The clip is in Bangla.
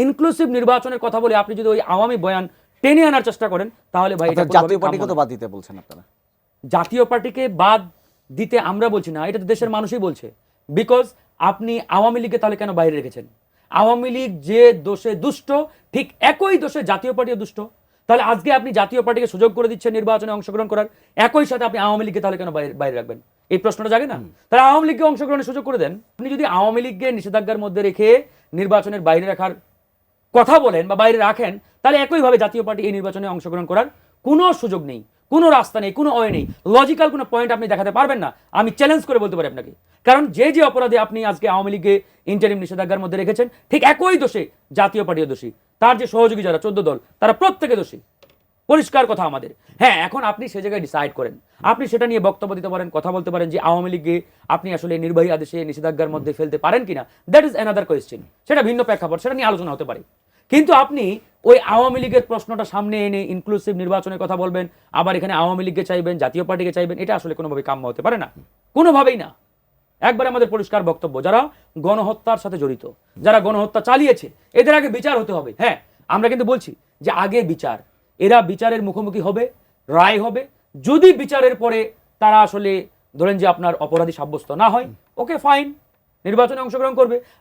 ইনক্লুসিভ নির্বাচনের কথা বলে আপনি যদি ওই আওয়ামী বয়ান টেনে আনার চেষ্টা করেন তাহলে ভাই এটা জাতীয় পার্টিকে তো বাদ দিতে বলছেন আপনারা। জাতীয় পার্টিকে বাদ দিতে আমরা বলছি না, এটা তো দেশের মানুষই বলছে। বিকজ আপনি আওয়ামী লীগকে তাহলে কেন বাইরে রেখেছেন? আওয়ামী লীগ যে দোষে দুষ্ট, ঠিক একই দোষে জাতীয় পার্টিও দুষ্ট। তাহলে আজকে আপনি জাতীয় পার্টিকে সুযোগ করে দিচ্ছেন নির্বাচনে অংশগ্রহণ করার, একই সাথে আপনি আওয়ামী লীগকে তাহলে কেন বাইরে রাখবেন? এই প্রশ্নটা জাগে না? তাহলে আওয়ামী লীগকে অংশগ্রহণের সুযোগ করে দেন। আপনি যদি আওয়ামী লীগকে নিষেধাজ্ঞার মধ্যে রেখে নির্বাচনের বাইরে রাখার কথা বলেন বা বাইরে রাখেন, তাহলে একইভাবে জাতীয় পার্টি এই নির্বাচনে অংশগ্রহণ করার কোনো সুযোগ নেই, কোনো রাস্তা নেই, কোনো ওয়ে নেই, লজিক্যাল কোনো পয়েন্ট আপনি দেখাতে পারবেন না। আমি চ্যালেঞ্জ করে বলতে পারি আপনাকে। কারণ যে যে অপরাধে আপনি আজকে আওয়ামী লীগকে ইন্টারিম নিষেধাজ্ঞার মধ্যে রেখেছেন, ঠিক একই দোষে জাতীয় পার্টিও দোষী। তার যে সহযোগী যারা 14 দল, তারা প্রত্যেকে দোষী। পরিষ্কার কথা আমাদের। হ্যাঁ, এখন আপনি সে জায়গায় ডিসাইড করেন, আপনি সেটা নিয়ে বক্তব্য দিতে পারেন, কথা বলতে পারেন যে আওয়ামী লীগকে আপনি আসলে নির্বাহী আদেশে নিষেধাজ্ঞার মধ্যে ফেলতে পারেন কিনা, দ্যাট ইজ অ্যানাদার কোয়েশ্চেন। সেটা ভিন্ন প্রেক্ষাপট, সেটা নিয়ে আলোচনা হতে পারে। কিন্তু আপনি ওই আওয়ামী লীগের প্রশ্নটা সামনে এনে ইনক্লুসিভ নির্বাচনের কথা বলবেন, আবার এখানে আওয়ামী লীগকে চাইবেন, জাতীয় পার্টিকে চাইবেন, এটা আসলে কোনোভাবে কাম্য হতে পারে না, কোনোভাবেই না। একবার আমাদের পরিষ্কার বক্তব্য, যারা গণহত্যার সাথে জড়িত, যারা গণহত্যা চালিয়েছে, এদের আগে বিচার হতে হবে। হ্যাঁ, আমরা কিন্তু বলছি যে আগে বিচার, এরা বিচারের মুখোমুখি হবে, রায় হবে। যদি বিচারের পরে তারা আসলে ধরেন যে আপনার অপরাধী সাব্যস্ত না হয়, ওকে ফাইন, নির্বাচনে অংশগ্রহণ করবে।